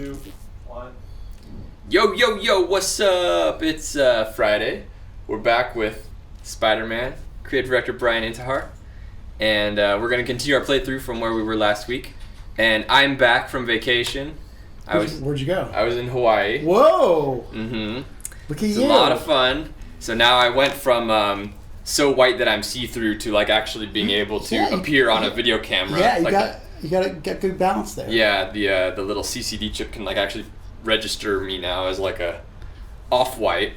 2, 1. Yo, yo, yo, what's up? It's Friday. We're back with Spider-Man, creative director Brian Intihar. And we're going to continue our playthrough from where we were last week. And I'm back from vacation. Where'd you go? I was in Hawaii. Whoa! Mm-hmm. Look at It's you. a lot of fun. So now I went from so white that I'm see-through to like actually being able to appear on a video camera. Yeah, you like got to get good balance there. Yeah, the little CCD chip can like actually register me now as like a off-white.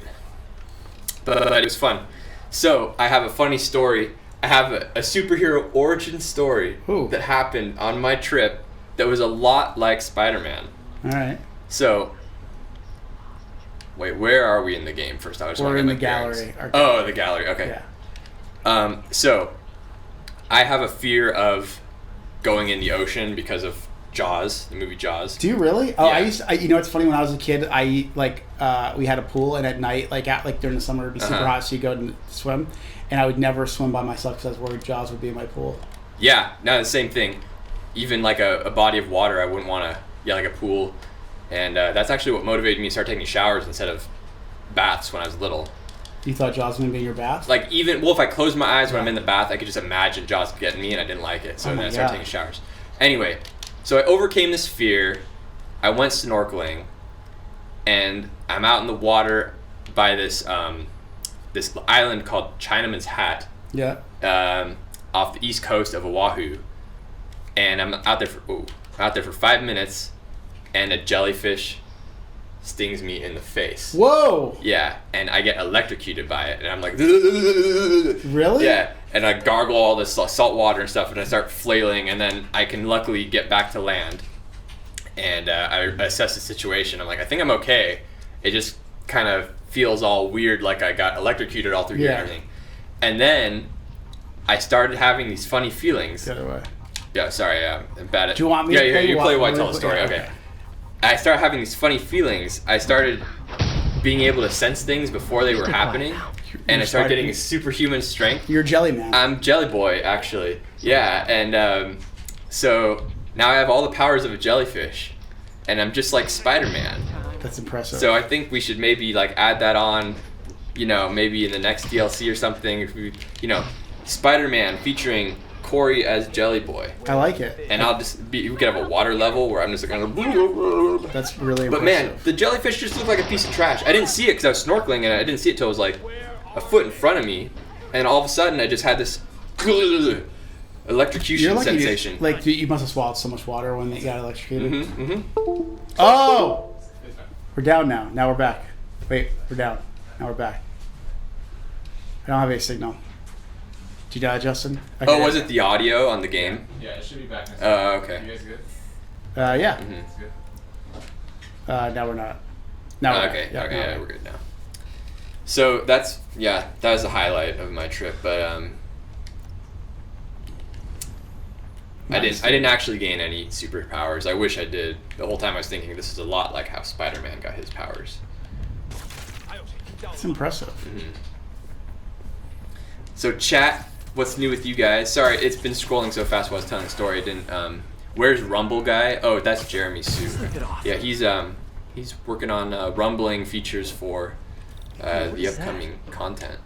But it was fun. So I have a funny story. I have a superhero origin story that happened on my trip that was a lot like Spider-Man. All right. So, wait, where are we in the game first? We're in the gallery. Oh, the gallery. Okay. Yeah. So, I have a fear of going in the ocean because of Jaws, the movie Jaws. Do you really? Oh, Yeah. you know, it's funny. When I was a kid, we had a pool, and at night, during the summer, it'd be super hot, so you go and swim. And I would never swim by myself because I was worried Jaws would be in my pool. Yeah, no, the same thing. Even like a body of water, I wouldn't want to, like a pool. And that's actually what motivated me to start taking showers instead of baths when I was little. You thought Jaws was going to be in your bath? Like if I close my eyes when I'm in the bath, I could just imagine Jaws getting me, and I didn't like it. So then I started taking showers. Anyway, so I overcame this fear. I went snorkeling, and I'm out in the water by this island called Chinaman's Hat. Yeah. Off the east coast of Oahu, and I'm out there for 5 minutes, and a jellyfish stings me in the face. Whoa! Yeah, and I get electrocuted by it, and I'm like, really? Yeah, and I gargle all this salt water and stuff, and I start flailing, and then I can luckily get back to land, and I assess the situation. I'm like, I think I'm okay. It just kind of feels all weird, like I got electrocuted all through here and everything. And then I started having these funny feelings. The other way. Yeah, sorry, I'm bad at... Do you want me to play you play while I tell the yeah, story, okay. I started having these funny feelings. I started being able to sense things before they were happening, and I started getting superhuman strength. You're Jelly Man. I'm Jelly Boy, actually. Yeah, and so now I have all the powers of a jellyfish, and I'm just like Spider-Man. That's impressive. So I think we should maybe like add that on, maybe in the next DLC or something. If we, Spider-Man featuring Corey as Jelly Boy. I like it. And we could have a water level where I'm just like kind of. That's really impressive. But man, the jellyfish just looked like a piece of trash. I didn't see it because I was snorkeling, and I didn't see it till it was like a foot in front of me, and all of a sudden I just had this electrocution sensation. You must have swallowed so much water when they got electrocuted. Mm-hmm. Oh! We're down now. Now we're back. Wait, we're down. Now we're back. I don't have any signal. Did you die, Justin? Okay. Oh, was it the audio on the game? Yeah, it should be back next Oh, okay. You guys good? Yeah. Mm-hmm. It's good. Now we're not. Now we're Okay, back. yeah, we're good now. So that was the highlight of my trip, but I didn't actually gain any superpowers. I wish I did. The whole time I was thinking this is a lot like how Spider-Man got his powers. That's impressive. Mm-hmm. So chat, what's new with you guys? Sorry, it's been scrolling so fast while I was telling the story. I didn't. Where's Rumble guy? Oh, that's Jeremy Sue. Yeah, he's working on rumbling features for the upcoming content.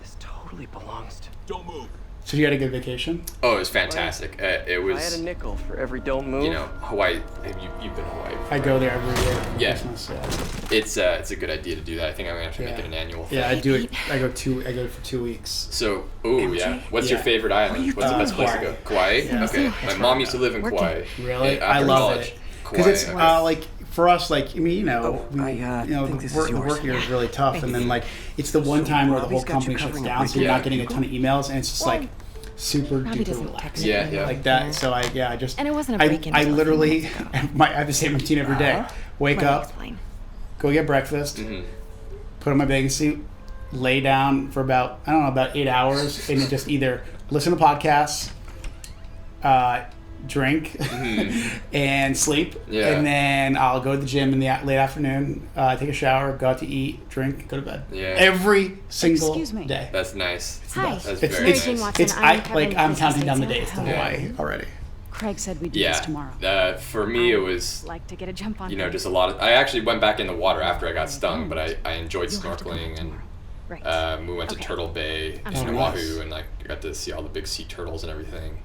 This totally belongs to... Don't move. So you had a good vacation? Oh, it was fantastic. It was. I had a nickel for every don't move. Hawaii. You've been to Hawaii before. I go there every year for Yeah. Christmas. Yeah. It's a good idea to do that. I think I'm gonna have to make it an annual thing. Yeah, I do it. I go for 2 weeks. So, yeah. What's your favorite island? What's the best place to go? Kauai? Yeah. Okay. My mom used to live in Kauai. Really? After I love college. it. Kauai. Because it's okay. for us, the work here is really tough, and then it's the one time where the whole company shuts down, so you're not getting a ton of emails, and it's just super duper relaxing. Yeah. Like that. So And it wasn't a break-in. I literally I have the same routine every day. Wake up, go get breakfast, put on my bathing suit, lay down for about 8 hours, and just either listen to podcasts, drink, and sleep. Yeah. And then I'll go to the gym in the late afternoon, take a shower, go out to eat, drink, go to bed. Yeah. Every single day. That's nice. Hi. That's It's very it's, nice. Watson. it's I'm I'm counting down the States days to now. Hawaii already. Craig said we'd do this tomorrow. For me it was Like to get a jump on. just a lot of. I actually went back in the water after I got stung, but I enjoyed snorkeling and. Right. We went to Turtle Bay in sorry. Oahu and like got to see all the big sea turtles and everything.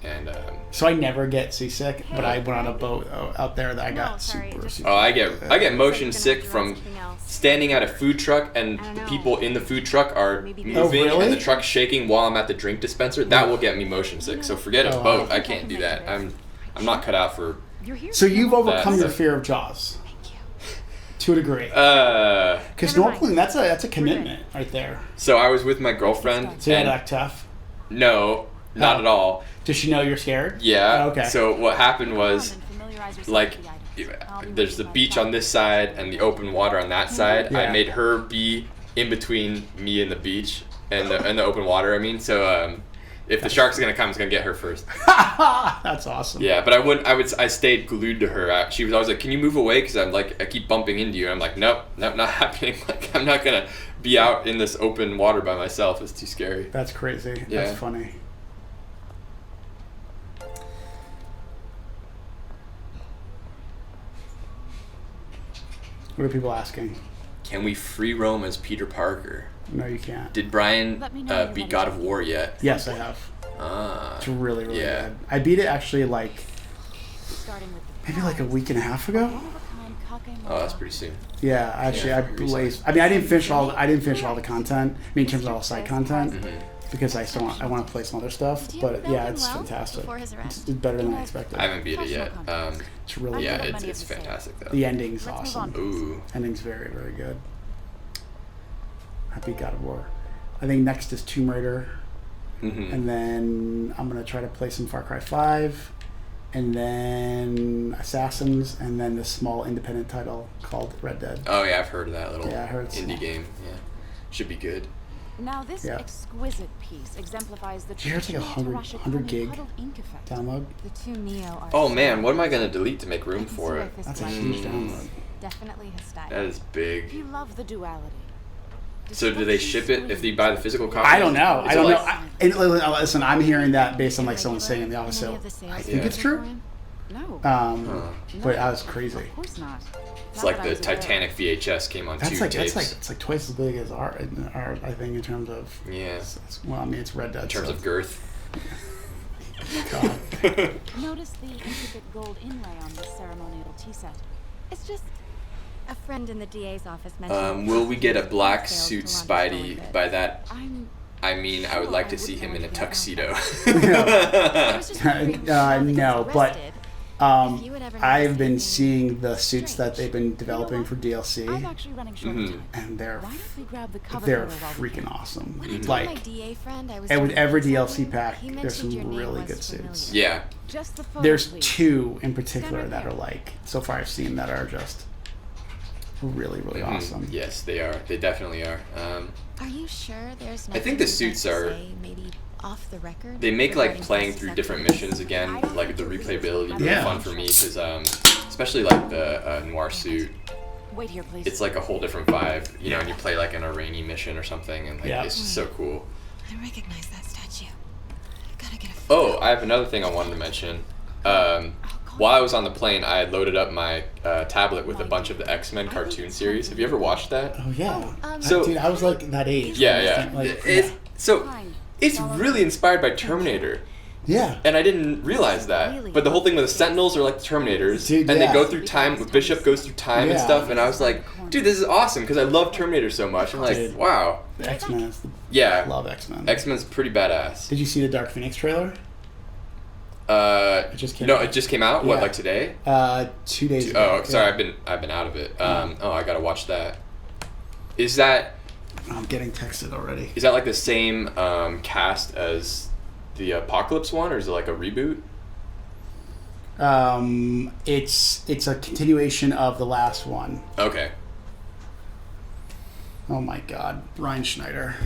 And So I never get seasick, but I went on a boat out there that I got sorry, super just- seasick. I get motion sick do from something else. standing at a food truck and I don't the know. people in the food truck are Maybe moving Oh, really? and the truck's shaking while I'm at the drink dispenser. That will get me motion sick. So forget a Oh, boat. wow. I can't do that. I'm not cut out for. You're here. So you've overcome That's your a- fear of Jaws Thank you. to a degree. Because Never mind. snorkeling, that's a commitment right there. So I was with my girlfriend. So you had to and act tough. no, not Oh. at all. Does she know you're scared? Yeah. Oh, okay. So what happened was, Familiarize yourself like, with the item. I'll be there's waiting the by beach the on this side and the open water on that side. Yeah. I made her be in between me and the beach and the open water. I mean, so if the shark's gonna come, it's gonna get her first. That's awesome. Yeah, but I stayed glued to her. She was always like, "Can you move away?" Because I'm like, I keep bumping into you. And I'm like, nope, not happening. Like, I'm not gonna be out in this open water by myself. It's too scary. That's crazy. Yeah. That's funny. What are people asking? Can we free roam as Peter Parker? No, you can't. Did Brian Let me know you're beat ready God to of War yet? Yes, I have. Ah. It's really, really Yeah. good. I beat it actually like Starting with the maybe like a week and a half ago. one-of-a-kind Kake Oh, that's pretty soon. Yeah, actually, Yeah, I recently. blazed. I mean, I didn't finish all the content. I mean, in terms of all the side content, Mm-hmm. because I want to play some other stuff. Did you But know yeah, him it's well fantastic. before his arrest? It's better than I expected. I haven't beat it yet. It's really Yeah, good. it's fantastic though. The ending's Let's move awesome. on. Ooh. Ending's very, very good. I beat God of War. I think next is Tomb Raider, Mm-hmm. and then I'm gonna try to play some Far Cry 5, and then Assassins, and then this small independent title called Red Dead. Oh yeah, I've heard of that little Yeah, I heard it's indie small. game. Yeah, should be good. Now this Yeah. exquisite piece exemplifies the Did you hear it's like a traditional 100 gig huddled ink effect. Download. The two Neo are Oh man, what am I gonna delete to make room I can for see it? why this That's a black huge is download. Definitely his style. That is big. You love the duality. So do they ship it if you buy the physical copy? I don't know. Is I it don't know. like- Listen, I'm hearing that based on like someone saying in the office, so I think Yeah. it's true. No. But that was crazy. Of course not. It's like the Titanic VHS came on That's two like tapes. it's like twice as big as art. I think in terms of Yeah. well, I mean it's Red Dead. In terms of girth. God. Notice the intricate gold inlay on this ceremonial tea set. It's just a friend in the DA's office mentioned. Will we get a black Sales suit to launch the Spidey? store By that, I'm I mean I would like to see him in a tuxedo. I was just wondering now that he's No, but arrested, if you would ever I've notice been anything seeing the suits that they've been developing for I'm DLC, actually running short Mhm. of time. and Why don't we grab the cover they're photo while we freaking can? awesome. When I told Like, my DA friend I was and with doing every something, DLC pack, he there's mentioned your some name really was good familiar. suits. Yeah. Just the photo, There's please. two in particular Stand right that are there. like so far I've seen that are just really, really Mhm. awesome. Yes, they are. They definitely are. Are you sure there's I think the nothing suits you'd like to are- say, maybe off the record? They make like regarding playing his through sexual different abuse? missions again, like the replayability, really Yeah. fun for me because especially like the noir suit. Wait here, please. It's like a whole different vibe, you know, and you play like an Iranian mission or something, and like Yeah. it's just so cool. I recognize that statue. Gotta get a Oh, I have another thing I wanted to mention. While I was on the plane, I had loaded up my tablet with a bunch of the X-Men cartoon series. Have you ever watched that? Oh yeah. So- Dude, I was like that age. Yeah, yeah. Like, It's so Fine. it's really inspired by Terminator. yeah. And I didn't realize that. But the whole thing with the Sentinels are like the Terminators. Dude, and yeah. they go through time, Bishop goes through time and Yeah. stuff. And I was like, dude, this is awesome because I love Terminator so much. I'm like, Dude. wow. The X-Men is I Yeah. love X-Men. X-Men's pretty badass. Did you see the Dark Phoenix trailer? It just came no, out. it just came out. What, Yeah. like today? 2 days ago. Oh, sorry, Yeah. I've been out of it. Oh, I gotta watch that. Is that I'm getting texted already. like the same cast as the Apocalypse one, or is it like a reboot? It's a continuation of the last one. Okay. Oh my God, Ryan Schneider.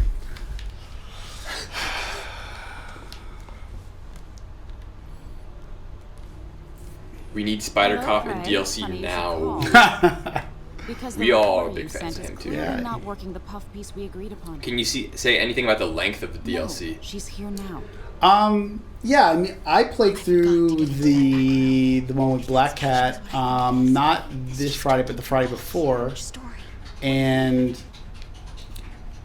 We need Spider Hello, Cop in Craig. DLC Funny you should now. call. Because We the all are report big you fans sent of is him, too. clearly Yeah. not working the puff piece we agreed upon. Can you say anything about the length of the DLC? No, she's here now. Yeah, I mean, I played through the one with Black Cat, not this Friday, but the Friday before, and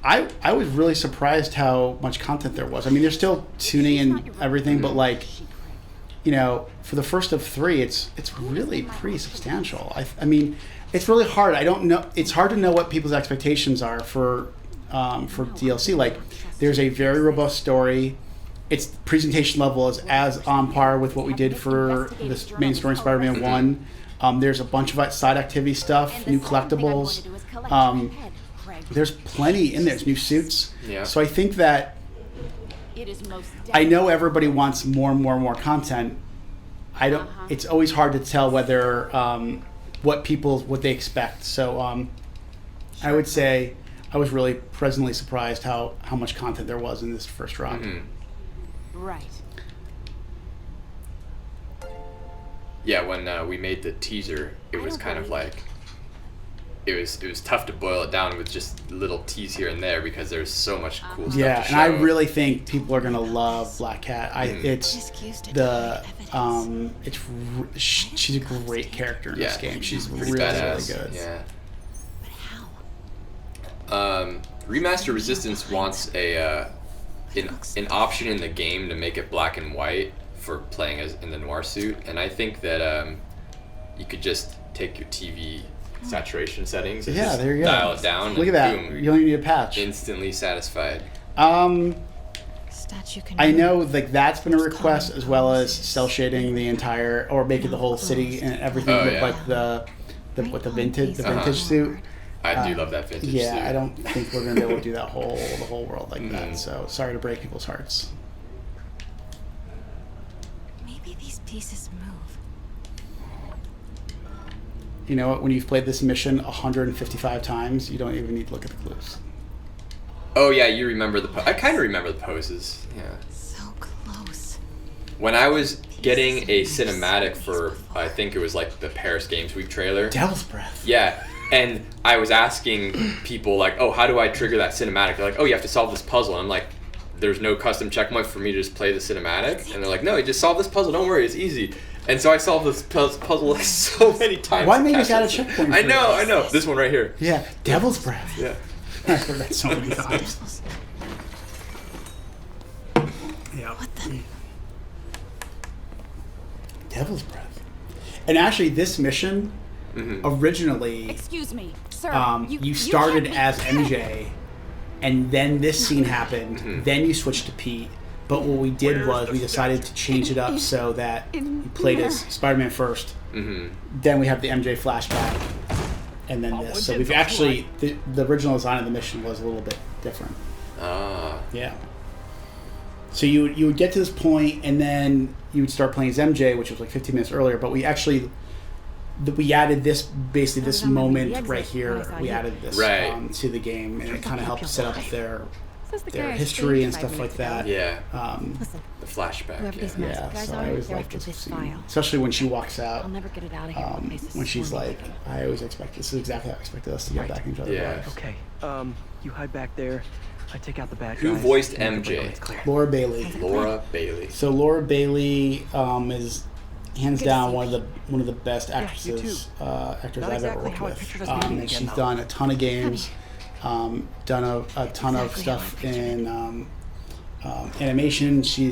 I was really surprised how much content there was. I mean, they're still tuning in everything, but like, you know, for the first of 3, it's really pretty substantial. I mean, it's really hard. I don't know. It's hard to know what people's expectations are for DLC. Like, there's a very robust story. Its presentation level is as on par with what we did for this main story in Spider-Man 1. There's a bunch of side activity stuff, new collectibles. There's plenty in there. There's new suits. Yeah. So I think that I know everybody wants more and more and more content. I don't. It's always hard to tell whether what they expect. So I would say I was really pleasantly surprised how much content there was in this first run. Mm-hmm. Right. Yeah, when we made the teaser, it was kind of like it was tough to boil it down with just little tease here and there because there's so much cool stuff Yeah, to and show. I really think people are gonna love Black Cat. She's a great character in this game. She's pretty really badass. really good. Yeah. Remaster Resistance wants an option in the game to make it black and white for playing as in the noir suit, and I think that you could just take your TV saturation settings and just there you go. dial it down. Look and at that. Boom, You don't even need a patch. instantly satisfied. I know like that's been a request, as well as cell shading the entire, or making the whole city and everything look like the vintage suit. I do love that vintage suit. Yeah, I don't think we're gonna be able to do the whole world like that. So sorry to break people's hearts. Maybe these pieces move. You know what? When you've played this mission 155 times, you don't even need to look at the clues. Oh yeah, you remember I kind of remember the poses. Yeah. So close. When I was getting a cinematic for, I think it was like the Paris Games Week trailer. Devil's Breath. Yeah, and I was asking people like, oh, how do I trigger that cinematic? They're like, oh, you have to solve this puzzle. And I'm like, there's no custom checkpoint for me to just play the cinematic. And they're like, no, you just solve this puzzle. Don't worry, it's easy. And so I solved this puzzle like so many times. Why make us add a checkpoint? I know. This one right here. Yeah, Devil's Breath. Yeah. I've heard that so many times. Yeah. What the? Devil's Breath. And actually, this mission originally, Excuse me, sir. you started can't as MJ, and then this scene happened. Then you switched to Pete. But what we did was we decided to change it up so that you played as Spider-Man first. Then we have the MJ flashback, and then this. So we've actually the original design of the mission was a little bit different. Yeah. So you would get to this point, and then you would start playing as MJ, which was like 15 minutes earlier. But we actually we added this moment right here. We added this to the game, and it kind of helped set up their history and stuff like that. Yeah. Listen, The flashback. whoever these Yeah. masked guys So are, I always they're like after this this scene, file. especially when she walks out. I'll never get it out of here. When she's like, I always expect this is exactly how I expected us to get back in each other's Yeah. lives. Okay, you hide back there. I take out the bad Who guys. voiced and MJ? it's clear. Laura Bailey. Laura Bailey. So Laura Bailey is hands down one of the best actors Not I've ever exactly worked how I with. pictured us meeting And again, she's though. done a ton of games, done a ton of stuff in animation. She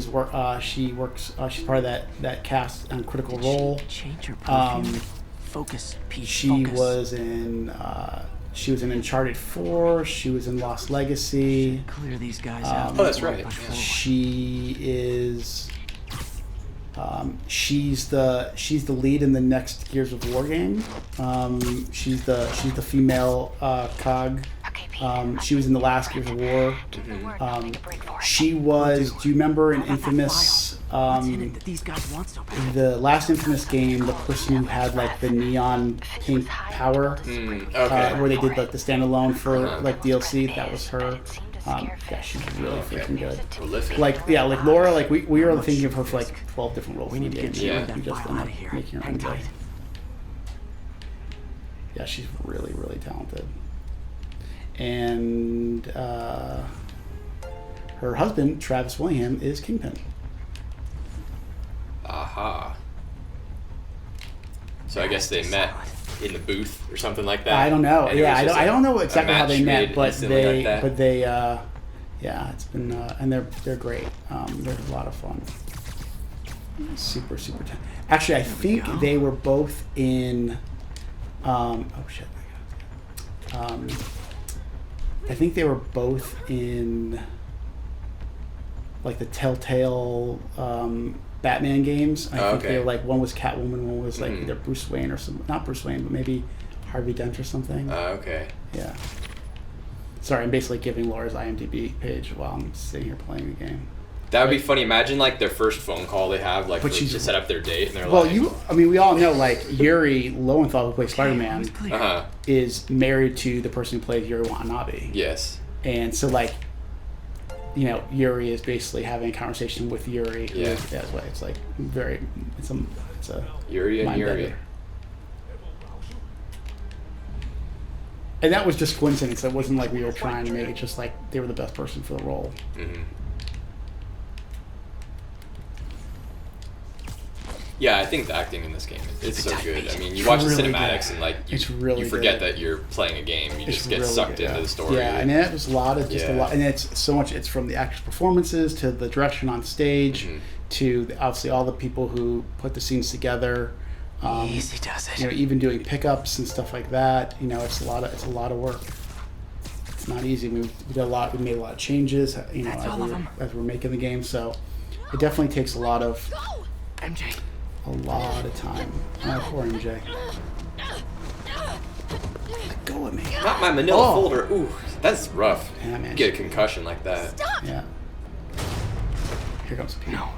works. She's part of that cast on Critical Role. Change your perfume. Focus, Pete. She was in Uncharted 4. She was in Lost Legacy. Clear these guys out. Oh, that's right. Push Yeah. forward. She is. She's the lead in the next Gears of War game. She's the female cog. She was in the last Gears of War. She was. Do you remember in Infamous? What's in it that these guys want so bad? The last Infamous game, the person who had like the neon pink power, Okay. where they did like the standalone for like DLC, that was her. Yeah, she's really freaking good. Prolific. Like Laura, like we were thinking of her for like 12 different roles. We need to get you Yeah. and that We just file ended out up of here. making her Hang MJ. tight. Yeah, she's really, really talented. And her husband, Travis Willingham, is Kingpin. Aha. So I guess they met in the booth or something like that. I don't know. And it Yeah, was just I don't know exactly how they match met, made but instantly like that. yeah, it's been and they're great. They're a lot of fun. Super actually, I think they were both in. Oh shit! I think they were both in like the Telltale Batman games. I think they were like, one was Catwoman, one was like either Bruce Wayne or some, not Bruce Wayne, but maybe Harvey Dent or something. Okay. Yeah. Sorry, I'm basically giving Laura's IMDb page while I'm sitting here playing the game. That would be funny. Imagine like their first phone call they have, like to set up their date, and they're well, like, we all know like Yuri Lowenthal, who plays Spider-Man, is married to the person who plays Yuri Watanabe. Yes. And so like, you know, Yuri is basically having a conversation with Yuri. Yeah. That way, it's like very, it's a Yuri and Yuri. bender. And that was just coincidence. It wasn't like we were trying to make it. Just like they were the best person for the role. Mm-hmm. Yeah, I think the acting in this game is so good. I mean, you watch the cinematics and like you forget that you're playing a game. You just get sucked into the story. Yeah, and it was a lot, and it's so much. It's from the actors' performances to the direction on stage, to obviously all the people who put the scenes together. Easy does it. You know, even doing pickups and stuff like that. You know, it's a lot of work. It's not easy. We did a lot. We made a lot of changes. You know, as we're making the game, so it definitely takes a lot of MJ. A lot of time. Poor MJ. Let go of me. Not my manila folder. Ooh, that's rough. Yeah, man. Get a concussion like that. Stop! Yeah. Here comes Pete. No.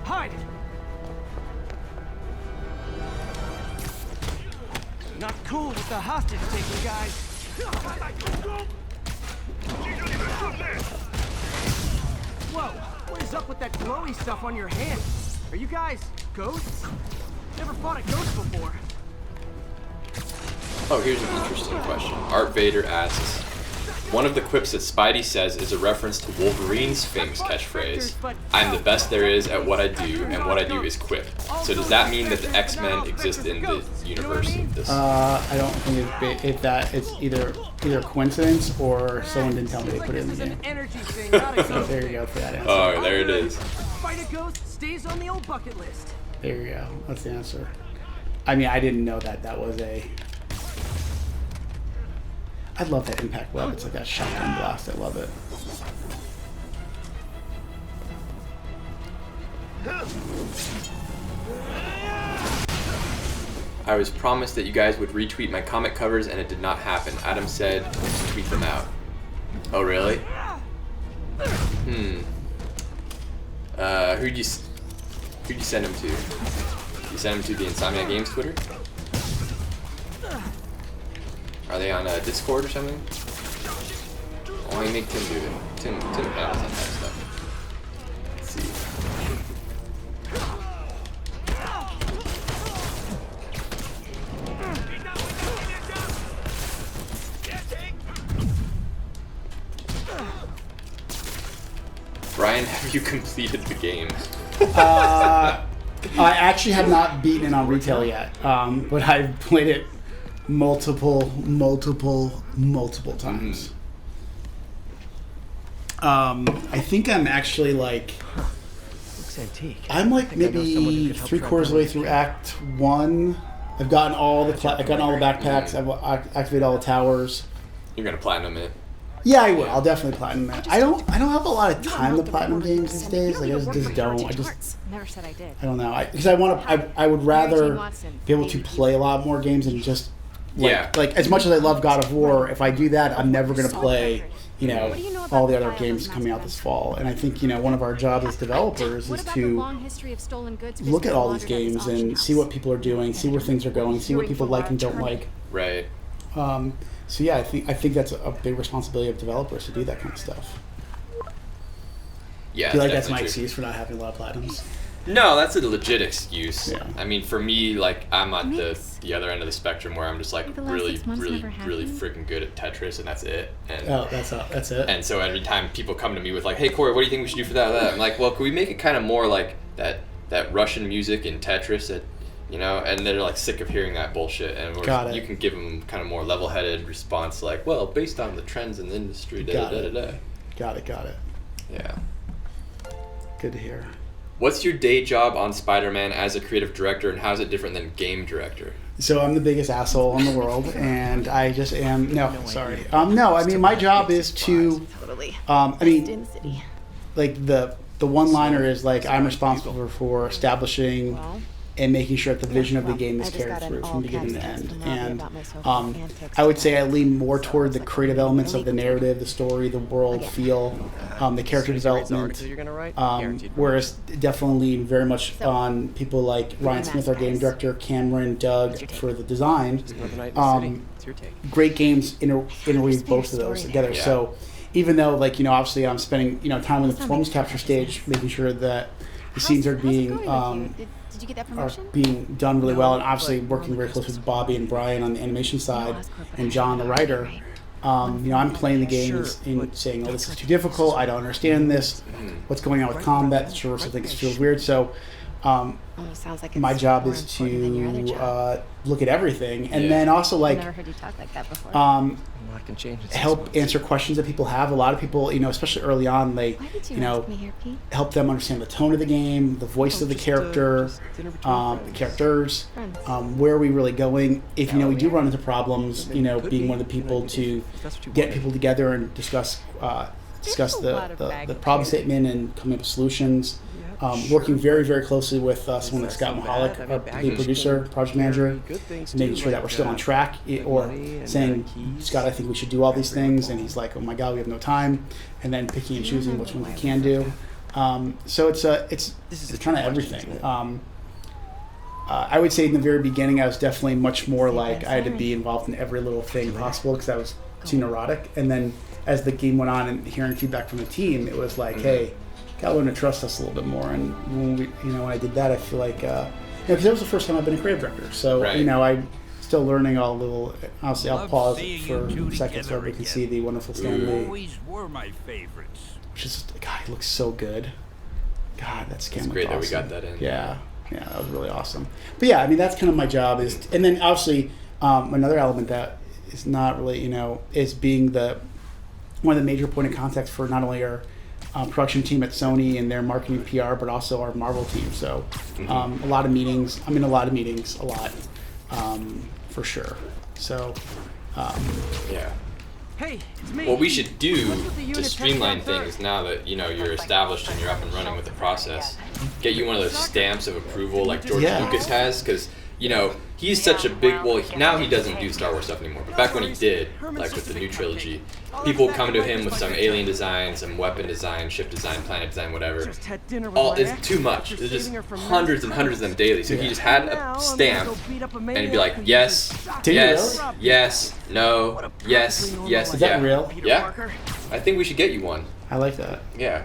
Hide! Not cool with the hostage taking, guys. Whoa! What is up with that glowy stuff on your hand? Are you guys ghosts? Never fought a ghost before. Oh, here's an interesting question. Art Vader asks, one of the quips that Spidey says is a reference to Wolverine's famous catchphrase, I'm the best there is at what I do, and what I do is quip. So does that mean that the X-Men exist in the universe of this? I don't think it's either coincidence or someone didn't tell me they put it in the game. So there you go for that answer. Oh, there it is. Fight a ghost stays on the old bucket list. There you go. That's the answer. I mean, I didn't know that was a... I love that impact web. It's like that shotgun blast. I love it. I was promised that you guys would retweet my comic covers, and it did not happen. Adam said, tweet them out. Oh, really? Who'd you send them to? You send them to the Insomniac Games Twitter? Are they on Discord or something? Only make Tim do it. Tim handles that kind of stuff. Let's see. Brian, have you completed the game? I actually have not beaten it on retail yet, but I've played it multiple times. I think I'm actually like... Looks antique. I'm like maybe 3/4 of the way through Act 1. I've gotten all the backpacks. I've activated all the towers. You're gonna platinum it. Yeah, I will. I'll definitely platinum it. I don't have a lot of time to platinum games these days. Like, I just don't. Never said I did. I don't know. Because I would rather be able to play a lot more games and just like as much as I love God of War. If I do that, I'm never gonna play all the other games coming out this fall. And I think one of our jobs as developers is to look at all these games and see what people are doing, see where things are going, see what people like and don't like. Right. So yeah, I think that's a big responsibility of developers to do that kind of stuff. Yeah. I feel like that's my excuse for not having a lot of platinums. No, that's a legit excuse. Yeah. I mean, for me, like, I'm at Mix. the other end of the spectrum where I'm just like The last really, 6 months really, never really happened. freaking good at Tetris, and that's it. And Oh, that's it. and so every time people come to me with like, "Hey Corey, what do you think we should do for that or that?" I'm like, "Well, could we make it kind of more like that Russian music in Tetris that, you know?" And they're like sick of hearing that bullshit. And Got it. you can give them kind of more level-headed response, like, "Well, based on the trends in the industry, da da da da." Got it. Yeah. Good to hear. What's your day job on Spider-Man as a creative director, and how is it different than game director? So I'm the biggest asshole in the world, and I just am. No, sorry. No, I mean my job is to. Totally. I mean, In the city. like the one-liner is like I'm responsible for establishing Well, and making sure that the vision of the well, game is I just carried got an through from all-caps beginning to text end. from Robbie And about my social antics I would say I today. lean more toward the Sounds like creative elements of the illegal. narrative, the story, the world, Okay. feel, the character development. You're gonna write? Whereas definitely lean very much So, on people like Ryan Smith, our game guys. director, Cameron, Doug What's your take? for the design. Another night in the city. Um, It's your take. Great games interweave Just both of paint a those story together. now. So even though, like, you know, obviously I'm spending, you know, time in the That performance makes capture perfect stage, sense. making sure that the scenes are How's it being going with you? Did you get that are promotion? being done really well, and obviously but working very closely with Bobby and Brian on the animation side, Oscar, but and I John, the haven't writer. right. You know, I'm playing the games and saying, "Oh, this is too difficult. I don't understand this. What's going on with combat? Sure, something feels weird." So, Almost sounds like it's my job more is important than your other to job. look at everything, and Yeah. then also I've like never heard you talk like that before. A lot can change in 6 help months. answer questions that people have. A lot of people, you know, especially early on, they, Why did you you know, ask me here, Pete? help them understand the tone of the game, the voice of the character, Just dinner between the friends. characters, Friends. where are we really going. If, you know, we do Yeah. run into problems, you know, Could being be. one of the people If to that's what you get wanted. people together and discuss There's a lot of the baggage problem here. statement and coming up with solutions. Yeah, Working sure. very, very closely with someone like Is Scott that so Mahalik, bad? I our mean, lead baggage producer, can project manager, carry good things making too, sure that like, we're still on track, like or money and, saying, keys. Scott, I think we should do all these things, and he's like, oh my God, we have no time, and then picking and choosing which ones we can do. So it's This is a kind of trick question, everything. isn't it? I would say in the very beginning, I was definitely much more See, like I'm I had to sorry. be involved in every little thing possible because I was too neurotic. And then as the game went on and hearing feedback from the team, it was like, hey, gotta learn to trust us a little bit more. And when we, you know, when I did that, I feel like, because that was the first time I've been a creative director. So Right. you know, I'm still learning all a little. Obviously, I'll Love pause seeing for you two a second so together everybody can again. see the wonderful Stan Lee, Always were my favorites. which is God, he looks so good. God, that's It's great that we got that in. Yeah, that was really awesome. But yeah, I mean, that's kind of my job is, and then obviously another element that is not really, you know, is being one of the major point of contacts for not only our production team at Sony and their marketing PR, but also our Marvel team. So a lot of meetings. I'm in a lot of meetings, a lot, for sure. So Yeah. Hey, it's me. What we should do What's with the to unit streamline test out things now that, you know, you're established and you're up and running with the process, get you one of those stamps of approval like George Yeah. Lucas has, because, you know, he's such a big, well, now he doesn't do Star Wars stuff anymore, but back when he did, like with the new trilogy, people come to him with some alien design, some weapon design, ship design, planet design, whatever. Just had dinner with All my it's ex too much. after There's just saving her from hundreds and hundreds of them daily. So he just had Now, a I'm gonna stamp, go beat up a and he'd be maniac like, who yes, uses shock Did he yes, really? yes, no, yes, yes, Is that yeah. real? Peter Yeah. Parker. I think we should get you one. I like that. Yeah.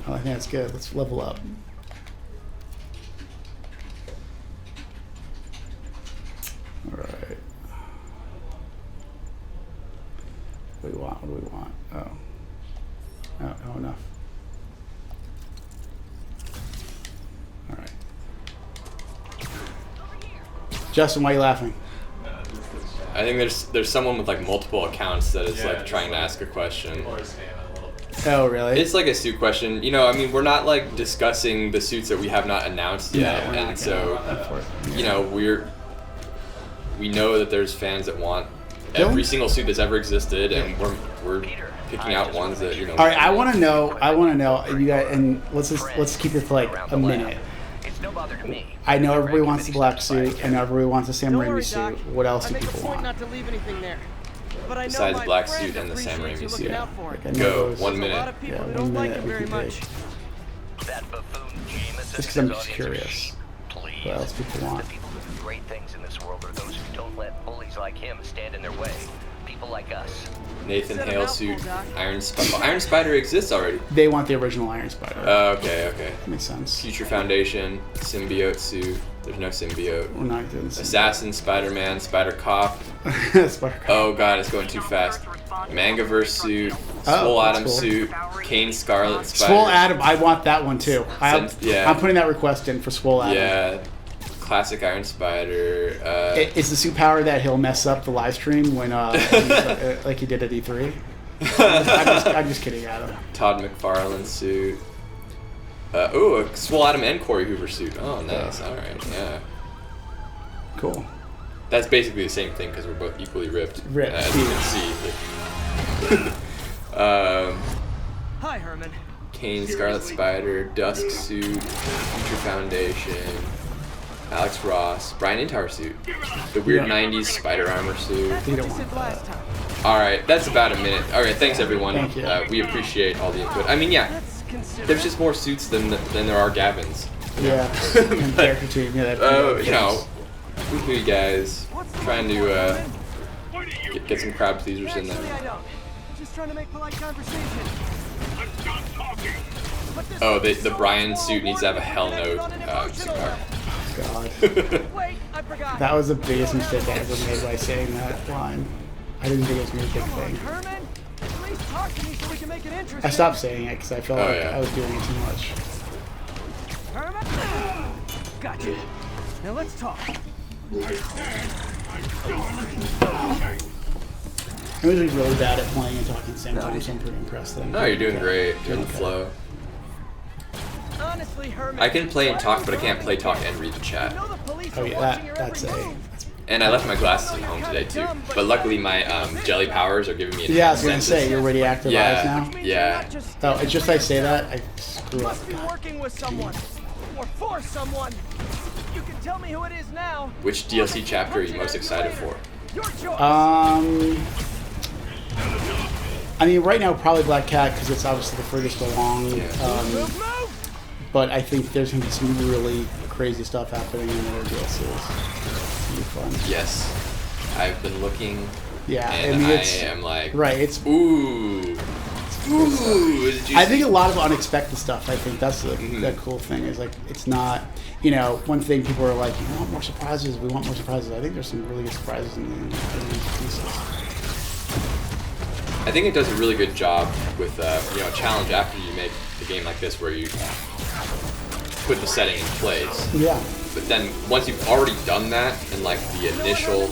I think that's good. Let's level up. All right. What do we want? What do we want? Oh. No, enough. All right. Justin, why are you laughing? I think there's someone with like multiple accounts that is Yeah, like it's trying to like- ask a question. Or spamming a little bit. Oh, really? It's like a suit question. You know, I mean, we're not like discussing the suits that we have not announced yet, we're not and so for it. you know we know that there's fans that want Don't- every single suit that's ever existed, and we're picking out ones that, you know. All right, I want to know. You guys, and let's keep it for like a minute. It's no bother to me. I know everybody wants the black suit, and everybody wants a Sam Don't Raimi worry, suit. Doc. What else I do make a people point want? not to leave anything there. But I know Besides my black friend suit and the Sam appreciates Raimi you suit. looking out for him. Like, I Go, know those- 1 There's a lot minute. of people Yeah, who 1 don't like minute him we very can much. take. That buffoon Jameson. Just 'cause I'm and his just audience curious. are please. What else people want? The people who do great things in this world are those who don't let bullies like him stand in their way. People like us. Nathan Set 'em Hale out, suit. Bulldog. Iron Spider. Iron Spider exists already. They want the original Iron Spider. Okay. Makes sense. Future Foundation. Symbiote suit. There's no symbiote. We're not doing this. Assassin, Spider-Man, Spider-Cop. Spider-Cop. Oh god, it's going too fast. Mangaverse suit. Swole that's Atom cool. suit. Kane Scarlet Spider. Swole Adam, I want that one too. I'm putting that request in for Swole Adam. Yeah. Classic Iron Spider. Is the suit power that he'll mess up the live stream when, like he did at E3? I'm just kidding, Adam. Todd McFarlane suit. A Swole Atom and Corey Hoover suit. Oh, nice. All right, yeah. Cool. That's basically the same thing because we're both equally ripped. Ripped. As you can see. Hi, Herman. Kane Scarlet Spider, Dusk suit, Future Foundation, Alex Ross, Brian Intar suit, the weird 90s Spider Armor suit. You don't want Last that. time. Alright, that's about a minute. Alright, thanks everyone. Thank you. We appreciate all the input. I mean, yeah, Let's consider. there's just more suits than there are Gavins. Yeah. And character team. Yeah, You know, we guys trying to get some crowd pleasers in Actually, there. I don't. I'm just trying to make polite conversation. But this Oh, is the so Brian small, suit needs to have a we hell connected no on an emotional cigar. God. level. Wait, I forgot. That was the biggest mistake I ever made by saying that line. I didn't think it was going to be a big thing. Herman, please talk to me so we can make it interesting. I stopped saying it because I felt Oh, like yeah. I was doing it too much. Herman? Gotcha. Now let's talk. I'm usually really bad at playing and talking at the same time, so I'm pretty impressed that I'm No, you're doing great. You're in the flow. Honestly, Herman. I can play and talk, but I can't play, talk, and read the chat. You know the police Oh are yeah, watching your that's every a. move. And I left my glasses at home today too. But luckily my jelly powers are giving me Yeah, I was enhanced gonna say senses. you're radioactive Yeah. eyes now. Which means Yeah. you're not just Oh, it's just I say that I screw up. must be working with someone or for someone. You can tell me who it is now. Which DLC chapter are you most excited for? Your choice. I mean, right now probably Black Cat because it's obviously the furthest along. Move. But I think there's gonna be some really crazy stuff happening in their DLCs. It's gonna be fun. Yes. I've been looking Yeah, and I mean I it's am like right. It's ooh. It's juicy. I think a lot of unexpected stuff. I think that's the Mm-hmm. that cool thing is like it's not. You know, one thing people are like, you want more surprises. We want more surprises. I think there's some really good surprises in these pieces. I think it does a really good job with a challenge after you make a game like this where you put the setting in place. Yeah. But then once you've already done that and like the initial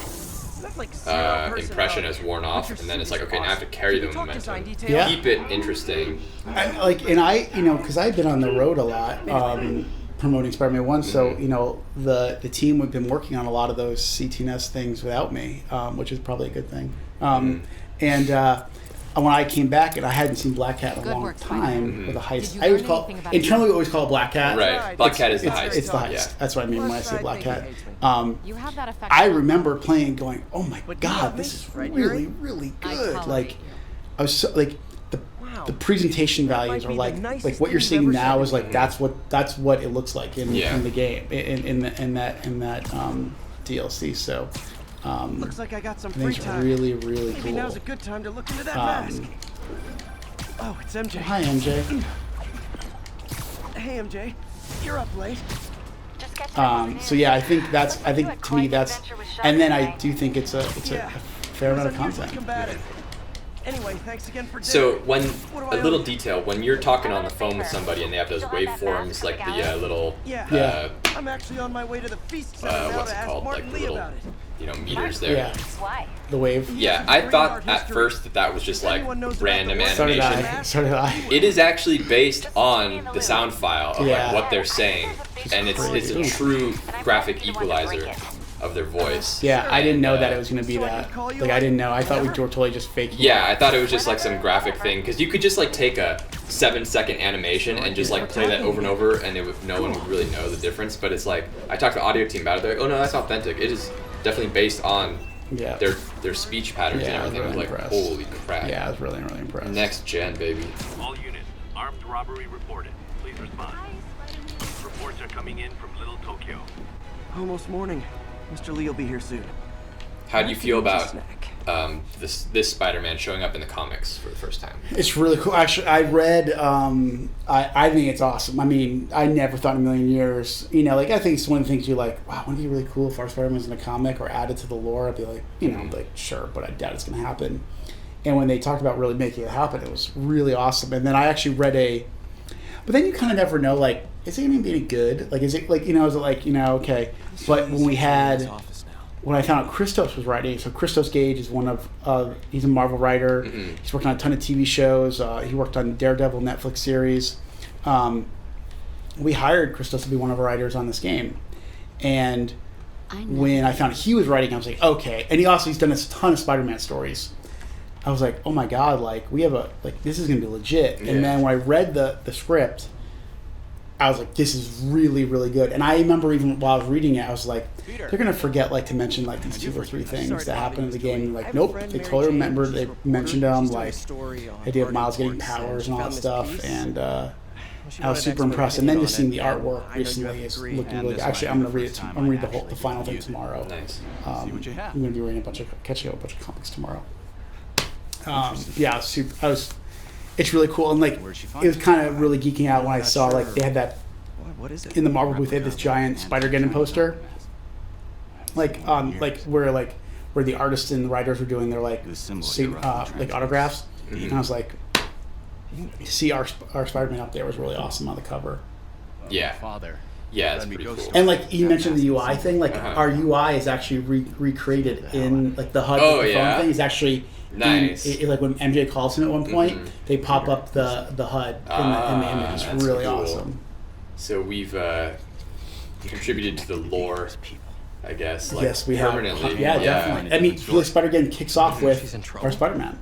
That's like zero impression has worn off, and then it's like, okay, now I have to carry the Can you talk momentum. design detail? Yeah. Keep it interesting. Because I've been on the road a lot promoting Spider-Man 1, so, the team have been working on a lot of those CTNS things without me, which is probably a good thing. And when I came back and I hadn't seen Black Cat in a Good long work, time with a heist, you I always learn call anything about internally we always call it Black Cat. Right. Black Cat is the heist. It's the heist. Yeah. That's what I mean when I Plus, say I Black think Cat. he hates me. You have that effect. I remember playing and going, "Oh my But you love god, me, this is right, really, Yuri? really I good!" tolerate Like, you. I was so, like Wow. the presentation That values might are be like the nicest what you're thing seeing you've ever now said. is like that's what it looks like in the game in that DLC. So Looks like I got some I free think it's time. really, really Maybe cool. now's a good time to look into that mask. Oh, it's MJ. Hi MJ. Hey, MJ. You're up late. So yeah, I think to me that's, and then I do think it's a fair amount of Unusually content. combative. Anyway, thanks again for dinner. So when What do a I little owe you? detail, when you're talking on the phone with somebody and they have those waveforms, like the little Yeah. I'm actually on my way to the feast center now what's to it ask called? Martin Like the Lee little about it. meters there. Yeah, the wave. Yeah, I thought at first that was just like random So did animation. I. So did I. It is actually based on the sound file of Yeah. like what they're saying, and it's a true graphic equalizer of their voice. Yeah, I didn't know that it was gonna be that. Like I didn't know. I thought we were totally just faking. Yeah, I thought it was just like some graphic thing, because you could just like take a 7-second animation and just like play that over and over, and no one would really know the difference. But it's like, I talked to the audio team about it. They're like, oh no, that's authentic. It is definitely based on their speech patterns and Yeah, I was everything. I was really like, impressed. holy crap. Yeah, I was really, really impressed. Next gen, baby. All units, armed robbery reported. Please respond. Reports are coming in from Little Tokyo. Almost morning. Mr. Lee will be here soon. How do you feel about this Spider-Man showing up in the comics for the first time? It's really cool. Actually, I read. I think it's awesome. I mean, I never thought in a million years. You know, like I think it's one of the things you're like, wow, wouldn't it be really cool if our Spider-Man's in a comic or added to the lore? I'd be like, you know, like sure, but I doubt it's going to happen. And when they talked about really making it happen, it was really awesome. And then I actually read but then you kind of never know, like, is it going to be any good? Like, is it like, you know, is it like, you know, okay. But when I found out Christos was writing, so Christos Gage is one of, he's a Marvel writer. Mm-hmm. He's worked on a ton of TV shows. He worked on Daredevil Netflix series. We hired Christos to be one of our writers on this game. And when I found he was writing, I was like, okay. And he's done a ton of Spider-Man stories. I was like, oh my God, like, we have this is going to be legit. Yeah. And then when I read the script, I was like, this is really, really good. And I remember even while I was reading it, I was like, they're going to forget, like, to mention, like, these 2 or 3 things that happen in the game. And like, nope, they totally remembered. They mentioned them, like, the idea of Miles getting powers and all that stuff. And I was super impressed. And then just seeing the artwork recently is looking really good. Actually, I'm going to read it. I'm going to read the final thing tomorrow. Nice. I'm going to be reading catching up a bunch of comics tomorrow. Yeah, it's really cool, and like it was kind of really geeking out when I saw like they had that in the Marvel booth. They had this giant Spider-Geddon poster, like where the artists and the writers were doing their like autographs, and I was like, to see our Spider-Man up there was really awesome on the cover. Yeah, yeah, that's pretty cool. And like you mentioned the UI thing, like our UI is actually recreated in like the HUD. Oh, the yeah? phone thing is actually. Nice. Like when MJ calls him at one point, they pop up the HUD in the image. It's really cool. Awesome. So we've contributed to the lore, I guess. Like, yes, we permanently. have. Yeah, definitely. I mean, really, Spider-Geddon kicks off with our Spider-Man.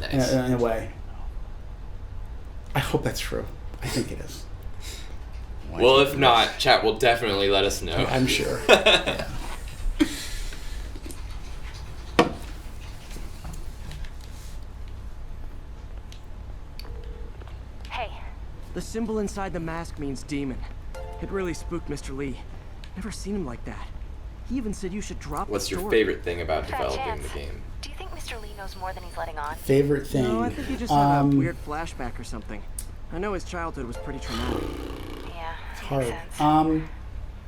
Nice. In a way. I hope that's true. I think it is. Well, if not, chat will definitely let us know. I'm sure. Yeah. The symbol inside the mask means demon. It really spooked Mr. Lee. Never seen him like that. He even said you should drop What's the your story. favorite thing about developing the game? Do you think Mr. Lee knows more than he's letting on? Favorite thing? No, I think he just had a weird flashback or something. I know his childhood was pretty traumatic. Yeah, it's hard.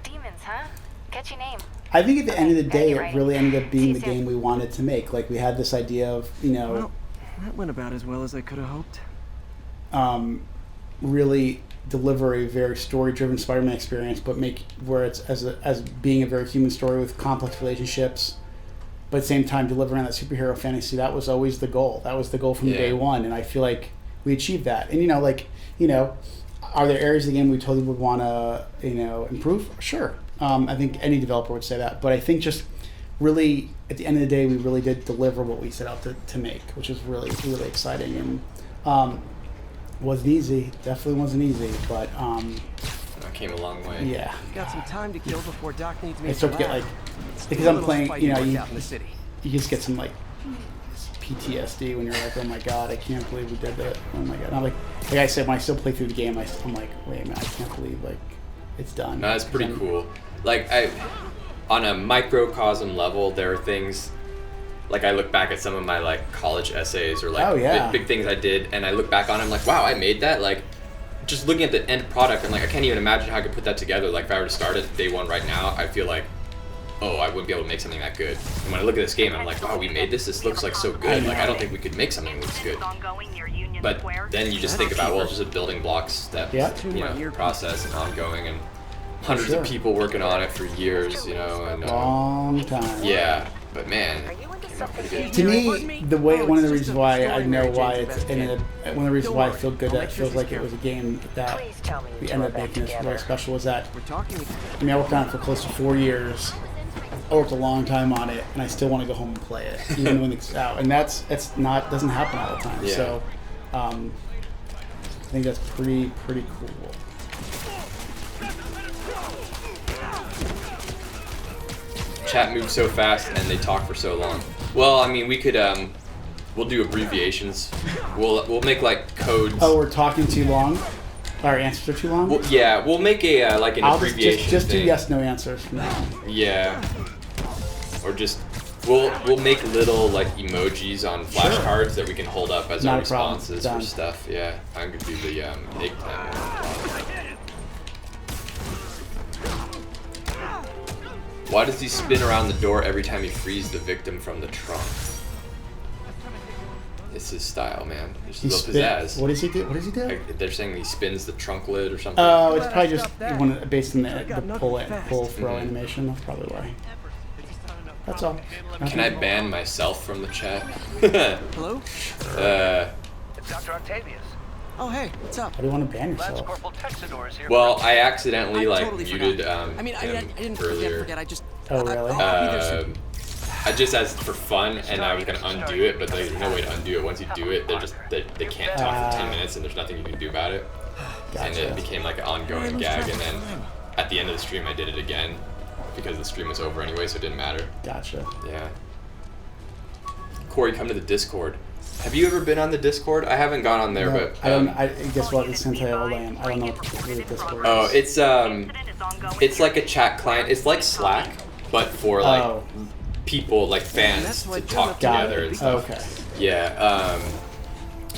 Demons, huh? Catchy name. I think at the end of the day, it really ended up being the game we wanted to make. Like, we had this idea of, you know... Well, that went about as well as I could have hoped. Really deliver a very story-driven Spider-Man experience, but make where it's as being a very human story with complex relationships, but at the same time delivering that superhero fantasy. That was always the goal. That was the goal from day one, and I feel like we achieved that. And are there areas of the game we totally would want to improve? Sure. I think any developer would say that, but I think just really at the end of the day, we really did deliver what we set out to make, which is really, really exciting. And wasn't easy. Definitely wasn't easy, but I came a long way. Yeah. Got some time to kill before Doc needs me. I start to get like, because I'm playing, you just get some like PTSD when you're like, oh my God, I can't believe we did that. Oh my God. And I'm like I said, when I still play through the game, I'm like, wait a minute, I can't believe like it's done. No, that's pretty cool. Like on a microcosm level, there are things. Like, I look back at some of my, like, college essays or, like, big things I did, and I look back on them, like, wow, I made that. Like, just looking at the end product, I'm like, I can't even imagine how I could put that together. Like, if I were to start it day one right now, I feel like, oh, I wouldn't be able to make something that good. And when I look at this game, I'm like, wow, we made this? This looks, like, so good. Like, I don't think we could make something that looks good. But then you just think about, well, it's just a building block step, process and ongoing, and hundreds of people working on it for years, and long time. Yeah, but man. To me, one of the reasons why I know why it's one of the reasons why I feel good that it feels like it was a game that we ended up making this really special was that I worked on it for close to 4 years. I worked a long time on it, and I still want to go home and play it, even when it's out. And doesn't happen all the time. Yeah. So I think that's pretty cool. Chat moves so fast and they talk for so long. Well, I mean, we could we'll do abbreviations. We'll make like codes. Oh, we're talking too long. Our answers are too long. Well, yeah, we'll make a like an abbreviation. Just do yes/no answers from now. Yeah. Or just We'll make little like emojis on flashcards that we can hold up as our Not a problem. responses Done. for stuff. Yeah, I'm gonna do the eggplant one. Why does he spin around the door every time he frees the victim from the trunk? It's his style, man. There's a little pizzazz. What does he do? What does he do? They're saying he spins the trunk lid or something. Oh, it's probably just based on the pull throw animation. That's probably why. That's all. Can I ban myself from the chat? Hello? It's Dr. Octavius. Oh, hey, what's up? How do you want to ban Lance yourself? Corporal Texador is here. Well, I accidentally I totally muted forgot. I him didn't earlier. forget. I just. Oh, really? I'll be there soon. I just as for fun, and I was gonna undo it, but there's no way to undo it. Once you do it, they can't talk for 10 minutes, and there's nothing you can do about it. And Gotcha. it became like an ongoing gag. And then at the end of the stream, I did it again because the stream was over anyway, so it didn't matter. Gotcha. Yeah. Corey, come to the Discord. Have you ever been on the Discord? I haven't gone on there, No, but I don't. Guess what? It's since how old I am. I don't know what really Discord is. oh, it's like a chat client. It's like Slack, but for like Oh. people like fans that's to what talk Got together it. and stuff. Okay. Yeah,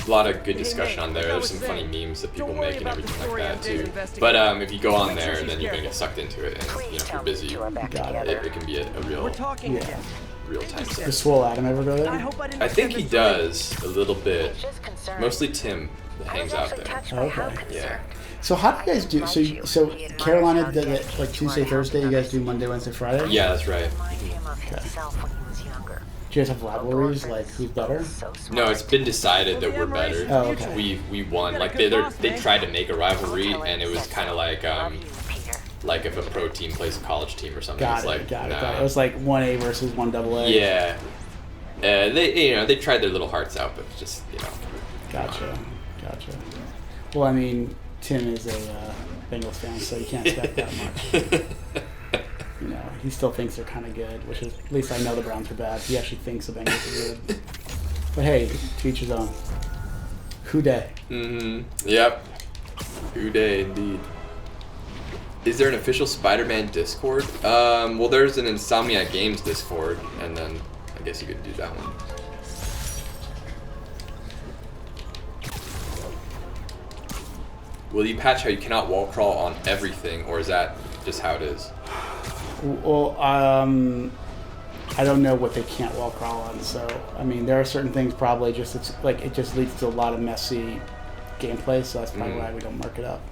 a lot of good discussion on there. I There's was some funny saying, memes that people don't worry make and about the everything like story that on Dave's too. investigation. But if you go on Make sure there, she's then you're gonna careful. get sucked into it, and if you're busy, Got it. it can be a real We're talking Yeah. again. real time Does stuff. Swole Adam ever go I there? hope I didn't I think offend he Mr. does a little bit. Just concerned. Mostly Tim that hangs out there. Okay. Yeah. So how do you guys do? So Carolina did it like Tuesday, Thursday. You guys do Monday, Wednesday, Friday. Yeah, that's right. Do you guys have rivalries? Like who's better? No, it's been decided that we're better. Oh, okay. We won. Like they tried to make a rivalry, and it was kind of like if a pro team plays a college team or something. Got It's it. like, Got it. nah. Got it. It was like 1A versus 1AA. Yeah. They tried their little hearts out, but just Gotcha. Well, I mean, Tim is a Bengals fan, so you can't expect that much. You know, he still thinks they're kind of good, which is, at least I know the Browns are bad. He actually thinks the Bengals are good. But hey, to each his own. Who day? Yep. Who day indeed. Is there an official Spider-Man Discord? Well, there's an Insomniac Games Discord, and then I guess you could do that one. Will you patch how you cannot wall crawl on everything, or is that just how it is? Well, I don't know what they can't wall crawl on. So, I mean, there are certain things probably just it just leads to a lot of messy gameplay. So that's probably why we don't mark it up.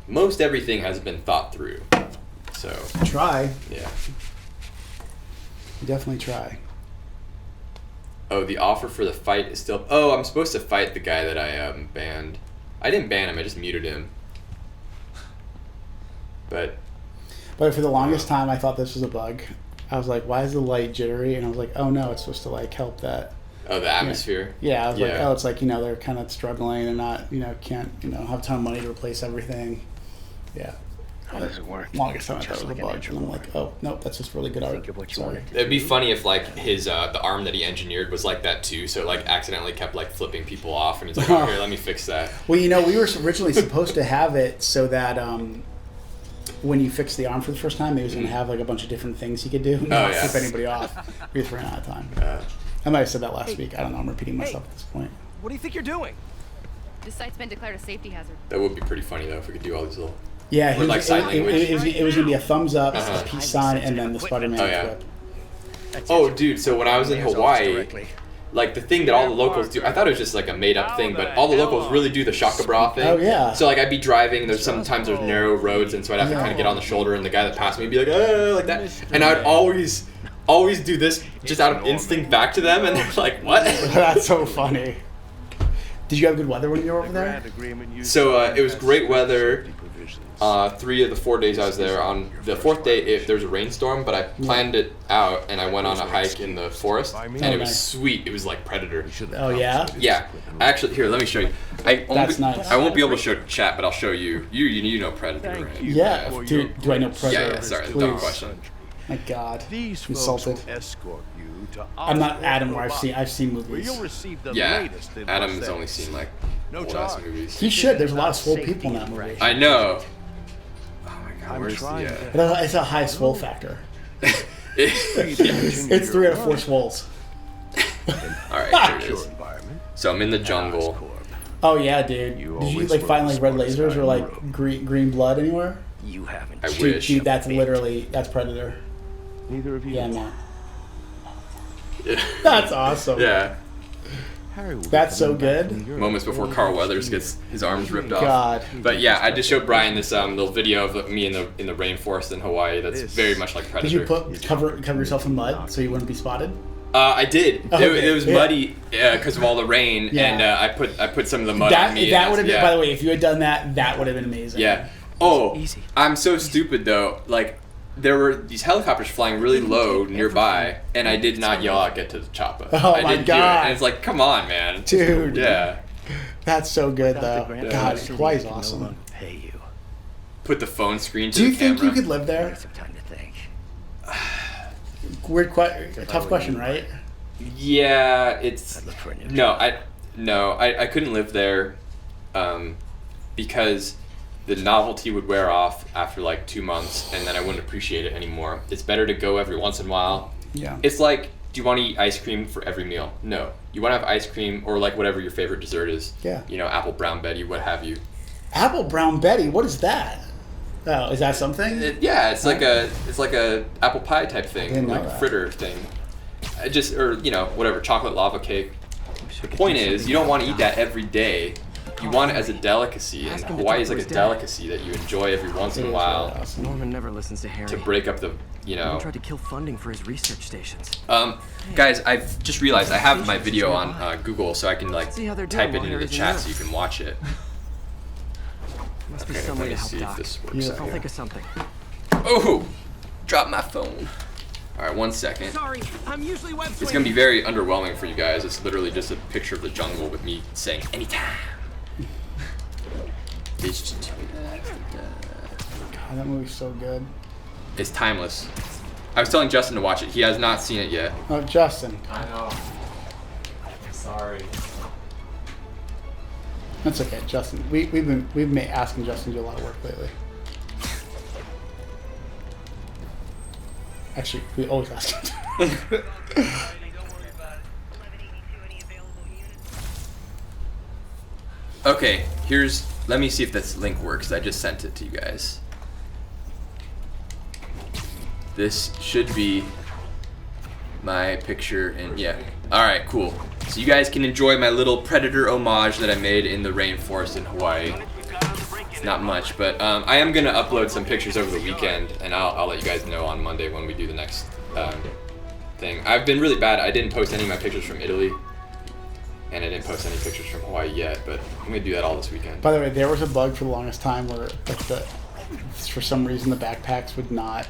Most everything has been thought through, so Try. yeah. Definitely try. Oh, the offer for the fight is still. Oh, I'm supposed to fight the guy that I banned. I didn't ban him. I just muted him. But But for the longest time, I thought this was a bug. I was like, why is the light jittery? And I was like, oh no, it's supposed to like help that. oh, the atmosphere. Yeah, I was like, Yeah. oh, it's like, they're kind of struggling. They're not, can't, have a ton of money to replace everything. Yeah. How does it work? Longest time I thought Just it was a like an bug. And I'm like, oh, nope, that's just really good art. Think of what you Sorry. want. It'd be funny if like his the arm that he engineered was like that too, so it like accidentally kept like flipping people off, and he's like, oh, here, let me fix that. Well, we were originally supposed to have it so that when you fix the arm for the first time, it was going to have like a bunch of different things you could do. Not yeah. flip anybody off. We just ran out of time. I might have said that last week. I don't know. I'm repeating myself at this point. What do you think you're doing? This site's been declared a safety hazard. That would be pretty funny though if we could do all these little. Yeah, With, like, sign language. it was going to be a thumbs up, Uh-huh. a peace sign, and then the Spider-Man Oh, yeah. flip. Oh, dude! So when I was in Hawaii, like the thing that all the locals do, I thought it was just like a made-up thing, but all the locals really do the shaka bra thing. Oh, yeah. So like I'd be driving, there's sometimes there's narrow roads, and so I'd have to kind of get on the shoulder, and the guy that passed me would be like, oh, like that, and I'd always do this just out of instinct back to them, and they're like, what? That's so funny. Did you have good weather when you were over there? So it was great weather. 3 of the 4 days I was there. On the 4th day, there was a rainstorm, but I planned it out, and I went on a hike in the forest, and it was nice. sweet. It was like Predator. Oh, yeah? Yeah, actually, here, let me show you. That's nice. I won't be able to show chat, but I'll show you. You know Predator, right? Yeah. Do I know Predator? Yeah, sorry, Please. dumb question. My God. These Insulted. folks will escort you to I'm not Adam where I've seen where movies. you'll receive the Yeah, latest in Adam has Los only Angeles. seen like No old ass charge. movies. He should. There's a lot of swole people in that movie. I know. Oh my god, Where's trying the, It's a high swole factor. It's It's 3 out of 4 swoles. Alright, here it Your is. environment. So I'm in the jungle. Oh yeah, dude. You Did you always like were find the like red smartest lasers guy or in like the room. green blood anywhere? You haven't. I Dude, wish. dude, that's literally Predator. Neither of you. Yeah, no. That's awesome. Yeah. Harry will be That's so coming back good. from Europe. Moments before Carl Weathers gets his arms ripped off. God. But yeah, I just showed Brian this little video of me in the rainforest in Hawaii. That's very much like Predator. Did you cover yourself in mud so you wouldn't be spotted? I did. Okay, It was yeah. muddy because of all the rain, Yeah. and I put some of the mud That on me. that and would have been. yeah. By the way, if you had done that, that would have been amazing. Yeah. Oh, Easy. I'm so stupid though. Like, there were these helicopters flying really low nearby, and I did not yell out, "Get to the chopper." Oh I my didn't do it. God. And it's like, come on, man. Dude. Yeah. That's so good though. Grant God, City Hawaii's can no awesome. longer pay you. Put the phone screen to Do you the think camera. you could live there? Take some time to think. Weird, tough question, right? Yeah, it's I'd look for a new no. I couldn't live there, because the novelty would wear off after like 2 months, and then I wouldn't appreciate it anymore. It's better to go every once in a while. Yeah. It's like, do you want to eat ice cream for every meal? No. You want to have ice cream or like whatever your favorite dessert is. Yeah. You know, apple brown Betty, what have you. Apple Brown Betty. What is that? Oh, is that something? It's like a apple pie type thing, didn't know like that. fritter thing. Or whatever, chocolate lava cake. The point is, you don't want to eat that every day. You want it as a delicacy, and Ask him to Hawaii talk is to like a his dad. delicacy that you enjoy every once in It a is while really awesome. Norman never listens to Harry. to break up the, He tried to kill funding for his research stations. Guys, I've just realized I have my video on Google, so I can like See how they're type doing it while into the Harry's in chat Europe. so you can watch it. Must be Okay, some let way me to help see if Doc. this works Yeah. out I'll here. think of something. Oh, drop my phone. All right, 1 second. Sorry, I'm usually web It's gonna be very underwhelming for you guys. It's literally just a picture of the jungle with me saying anytime. It's God, that movie's so good. timeless. I was telling Justin to watch it. He has not seen it yet. Oh, Justin. I know. Sorry. That's okay, Justin. We've been asking Justin to do a lot of work lately. Actually, we always ask him to. Okay, let me see if this link works. I just sent it to you guys. This should be my picture, and yeah. Alright, cool. So you guys can enjoy my little Predator homage that I made in the rainforest in Hawaii. It's not much, but I am going to upload some pictures over the weekend, and I'll let you guys know on Monday when we do the next thing. I've been really bad. I didn't post any of my pictures from Italy, and I didn't post any pictures from Hawaii yet, but I'm going to do that all this weekend. By the way, there was a bug for the longest time where for some reason the backpacks would not,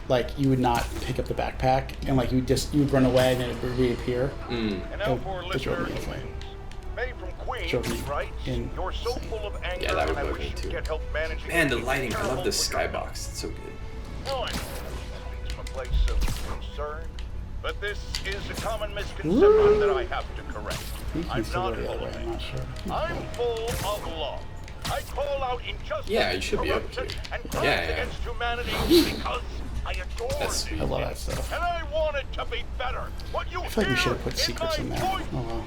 like, you would not pick up the backpack, and like you would run away and then it would reappear. And now for It drove listener me insane. Made from Queens, Drove me right? You're so insane. full of anger, Yeah, that would and I bug wish me you too. could get help managing. Man, the it. lighting. I love this Terrible skybox. It's so good. No, I know this speaks from a place of concern, but this is a common misconception that I have to correct. You can I'm still not go the full other way, of I'm hate. not sure. I'm full of law. I call out injustice, Yeah, you should be able corruption, to. and crimes Yeah. against humanity because I adore That's these I love that things, stuff. and I want it to be better. What you I feel like we should have hear put secrets in my there. voice Oh well.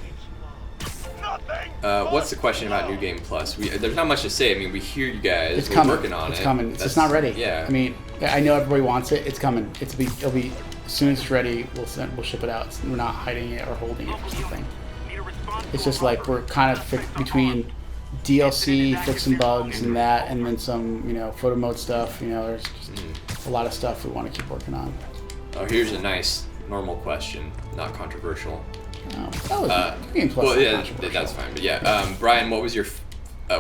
is nothing What's the but question about New love. Game Plus? There's not much to say. I mean, we hear you guys. It's We're coming. working on It's it. coming. It's That's- just not ready. Yeah. I mean, I know everybody wants it. It's coming. It'll be as soon as it's ready. We'll ship it out. We're not hiding it or holding it or something. It's just like we're kind of between DLC, fixing bugs, and that, and then some photo mode stuff. There's just a lot of stuff we want to keep working on. Oh, here's a nice normal question, not controversial. Oh, that was Game Plus. Well, is yeah, controversial. that's fine. But yeah, Brian, what was your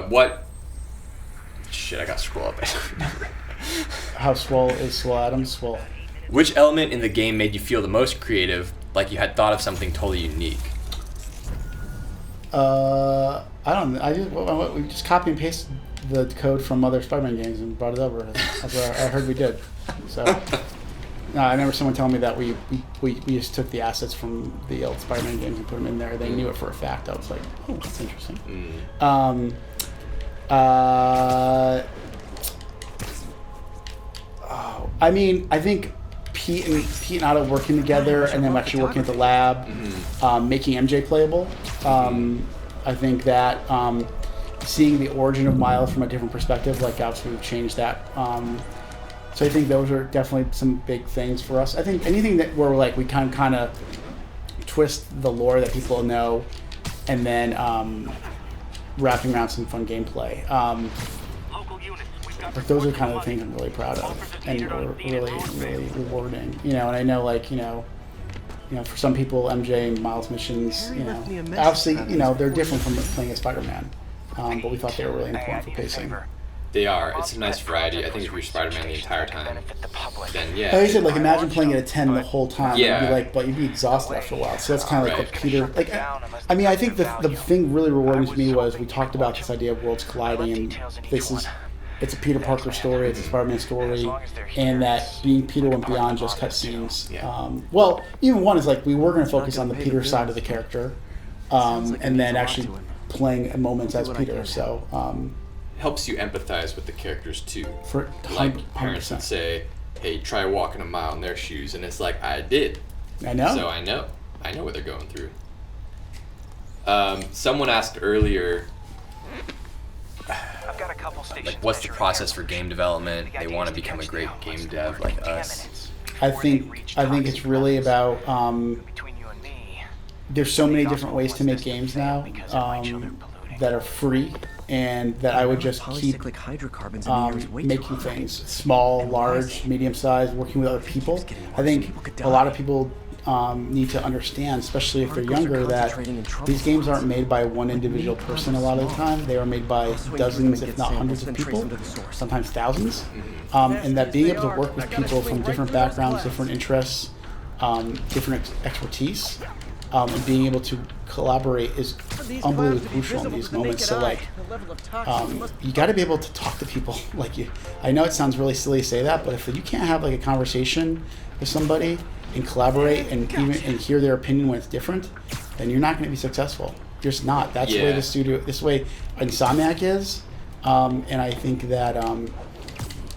what? Shit, I got to scroll up. I don't remember. How swole is Swole Adams? Swole. Which element in the game made you feel the most creative, like you had thought of something totally unique? I don't. We just copy and pasted the code from other Spider-Man games and brought it over. That's what I heard we did. So, no, I remember someone telling me that we just took the assets from the old Spider-Man games and put them in there. They knew it for a fact. I was like, oh, that's interesting. I mean, I think Pete and Otto working together and then actually working at the lab, making MJ playable. I think that seeing the origin of Miles from a different perspective, like obviously we've changed that. So I think those are definitely some big things for us. I think anything that where like we kind of twist the lore that people know, and then wrapping around some fun gameplay. Like those are kind of the things I'm really proud of, and really rewarding. You know, and I know like you know, for some people, MJ and Miles missions, you know, obviously you know they're different from playing as Spider-Man, but we thought they were really important for pacing. They are. It's a nice variety. I think if you're Spider-Man the entire time, then yeah. Like I said, like imagine playing at a 10 the whole time. Yeah. You'd be like, but you'd be exhausted after a while. So that's kind of like what Peter. Like, I mean, I think the thing really rewarding to me was we talked about this idea of worlds colliding, and it's a Peter Parker story, it's a Spider-Man story, and that being Peter went beyond just cutscenes. Well, even one is like we were going to focus on the Peter side of the character, and then actually playing moments as Peter. So. Helps you empathize with the characters too. For like parents would say, "Hey, try walking a mile in their shoes," and it's like I did. I know. So I know what they're going through. Someone asked earlier, I've got a couple stations. like, what's the process for game development? They want to become a great game dev like us. I think it's really about. There's so many different ways to make games now that are free. And that I would just keep making things small, large, medium-sized, working with other people. I think a lot of people need to understand, especially if they're younger, that these games aren't made by one individual person a lot of the time. They are made by dozens, if not hundreds of people, sometimes thousands. And that being able to work with people from different backgrounds, different interests, different expertise, and being able to collaborate is unbelievably crucial in these moments. So like, you got to be able to talk to people. Like I know it sounds really silly to say that, but if you can't have like a conversation with somebody and collaborate and hear their opinion when it's different, then you're not going to be successful. You're just not. That's the way the studio, this way Insomniac is, and I think that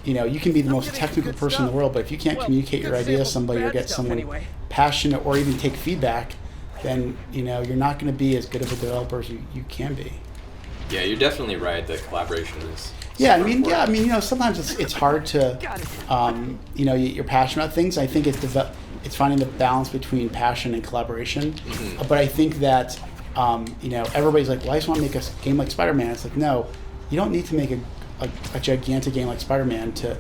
you know, you can be the most technical person in the world, but if you can't communicate your idea to somebody or get someone passionate or even take feedback, then you know you're not going to be as good of a developer as you can be. Yeah, you're definitely right. The collaboration is. I mean, you know, sometimes it's hard to, you know, you're passionate about things. I think it's finding the balance between passion and collaboration. But I think that, you know, everybody's like, well, I just want to make a game like Spider-Man. It's like, no, you don't need to make a gigantic game like Spider-Man to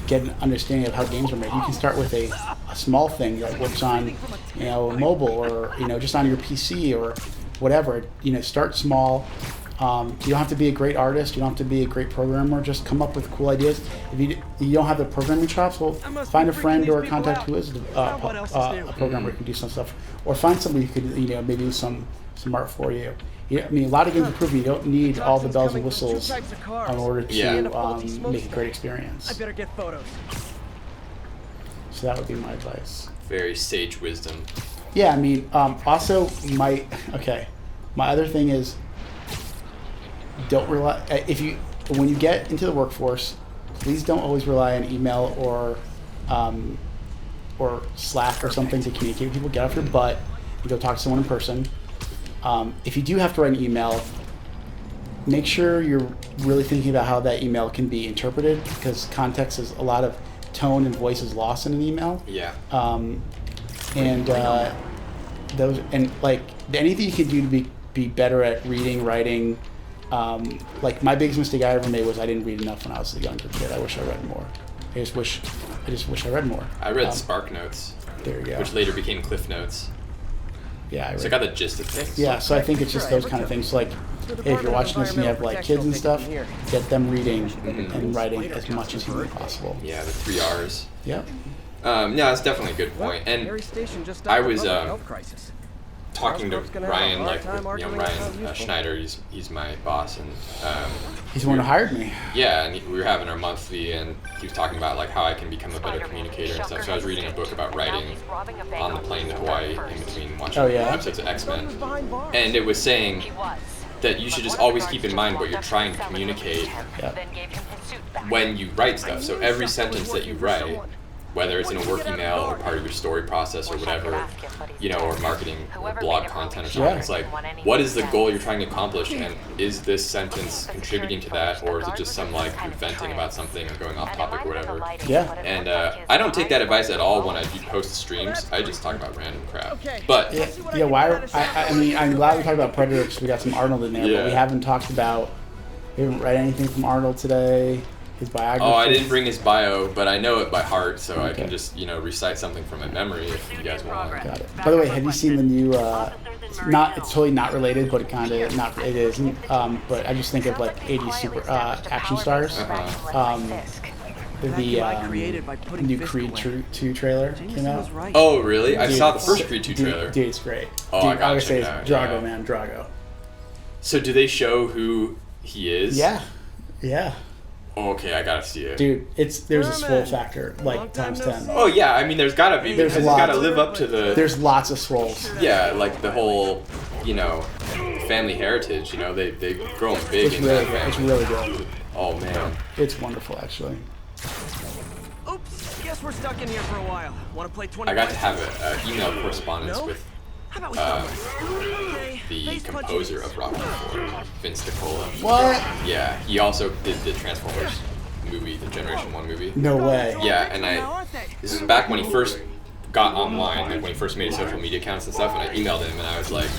get an understanding of how games are made. You can start with a small thing that works on, you know, mobile or, you know, just on your PC or whatever. You know, start small. You don't have to be a great artist. You don't have to be a great programmer. Just come up with cool ideas. If you don't have the programming chops, well, find a friend or a contact who is a programmer who can do some stuff, or find somebody who could, you know, maybe do some art for you. I mean, a lot of games improve. You don't need all the bells and whistles in order to make a great experience. I better get photos. So that would be my advice. Very sage wisdom. Yeah, I mean, also my other thing is, don't rely when you get into the workforce, please don't always rely on email or Slack or something to communicate with people. Get off your butt and go talk to someone in person. If you do have to write an email, make sure you're really thinking about how that email can be interpreted, because context is a lot of tone and voice is lost in an email. Yeah. Those and like anything you can do to be better at reading, writing. Like my biggest mistake I ever made was I didn't read enough when I was a younger kid. I wish I read more. I just wish I read more. I read Spark Notes. There you go. Which later became Cliff Notes. Yeah, so I got the gist of things. Yeah, so I think it's just those kind of things. Like, hey, if you're watching this and you have like kids and stuff, get them reading and writing as much as humanly possible. Yeah, the 3 R's. Yep. No, that's definitely a good point. And I was talking to Ryan, like, you know, Ryan Schneider, he's my boss, and he's the one who hired me. Yeah, and we were having our monthly, and he was talking about like how I can become a better communicator and stuff. So I was reading a book about writing on the plane to Hawaii in between watching episodes of X-Men, and it was saying that you should just always keep in mind what you're trying to communicate when you write stuff. So every sentence that you write whether it's in a work email or part of your story process or whatever, you know, or marketing or blog content or something. Yeah. It's like, what is the goal you're trying to accomplish, and is this sentence contributing to that, or is it just some like venting about something or going off topic or whatever? Yeah. And I don't take that advice at all when I do post streams. I just talk about random crap. But Yeah, why? I mean, I'm glad we talked about Predator because we got some Arnold in there, Yeah. but we haven't talked about. We haven't read anything from Arnold today. His biography. oh, I didn't bring his bio, but I know it by heart, so I can just, you know, recite something from my memory if you guys want. Got it. By the way, have you seen the new? It's totally not related, but it kind of not. It isn't. But I just think of like 80s super action stars. The new Creed 2 trailer came out. Oh, really? I Dude, saw the first Creed 2 dude, trailer. Dude, it's great. Oh, dude, I gotta would check say it it's out, Drago, yeah. man, Drago. So do they show who he is? Yeah, yeah. Oh, okay, I gotta see it. Dude, there's a swole factor like times 10. Oh yeah, I mean, there's gotta be, There's because a it's lot. gotta live up to the. There's lots of swolls. Yeah, like the whole, you know, family heritage. You know, they grow big It's in really that good. It's family. really good. Oh man. It's wonderful, actually. Oops, guess we're stuck in here for a while. Want to play 20? I got to have an email correspondence with How about we stop? Okay, the face punches. composer of Rocky IV, Vince DiCola. What? Yeah, he also did the Transformers movie, the Generation 1 movie. No way. Yeah, and this is back when he first got online, like when he first made his social media accounts and stuff, and I emailed him and I was like,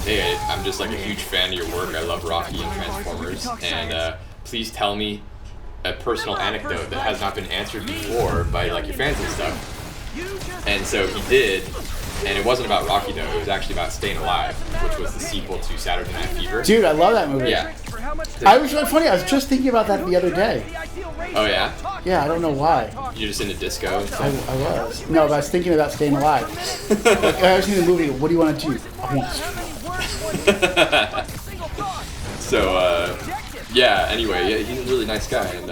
hey, I'm just like a huge fan of your work. I love Rocky and Transformers, and please tell me a personal anecdote that has not been answered before by like your fans and stuff. And so he did, and it wasn't about Rocky though, it was actually about Staying Alive, which was the sequel to Saturday Night Fever. Dude, I love that movie. Yeah. I was funny. I was just thinking about that the other day. Oh yeah? Yeah, I don't know why. You're just into disco and I stuff? was. No, but I was thinking about Staying Alive. Like, I was thinking the movie. What do you want to do? I want to. So, yeah, anyway, yeah, he's a really nice guy, and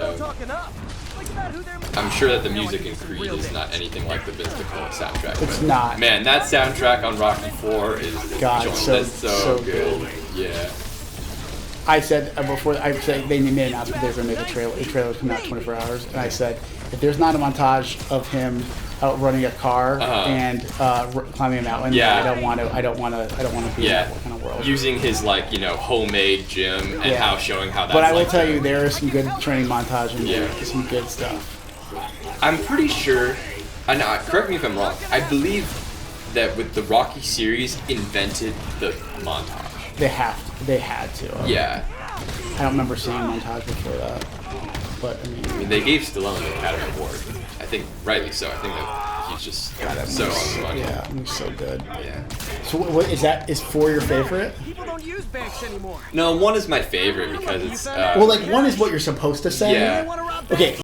I'm sure that the music in Creed is not anything like the Vince DiCola soundtrack. It's but, not. Man, that soundtrack on Rocky IV is God, joint. so- That's so so good. good. Yeah. I said before. I said they made an announcement they were going to make a trailer. A trailer would come out 24 hours, and I said if there's not a montage of him out running a car and climbing a mountain, Yeah. I don't want to. I don't want to be in that kind of world. Using his like, you know, homemade gym and how showing how that's But I will like tell you, there is some good training montage and Yeah. some good stuff. I'm pretty sure, I know, correct me if I'm wrong, I believe that with the Rocky series invented the montage. They had to. Yeah. I don't remember seeing a montage before that. But I mean, they gave Stallone the Academy Award. I think rightly so. I think that he's just so on the money. Yeah, he's so good. Yeah. So what is that? Is 4 your favorite? People don't use banks anymore. No, 1 is my favorite because it's. Well, like 1 is what you're supposed to say. Yeah. Okay,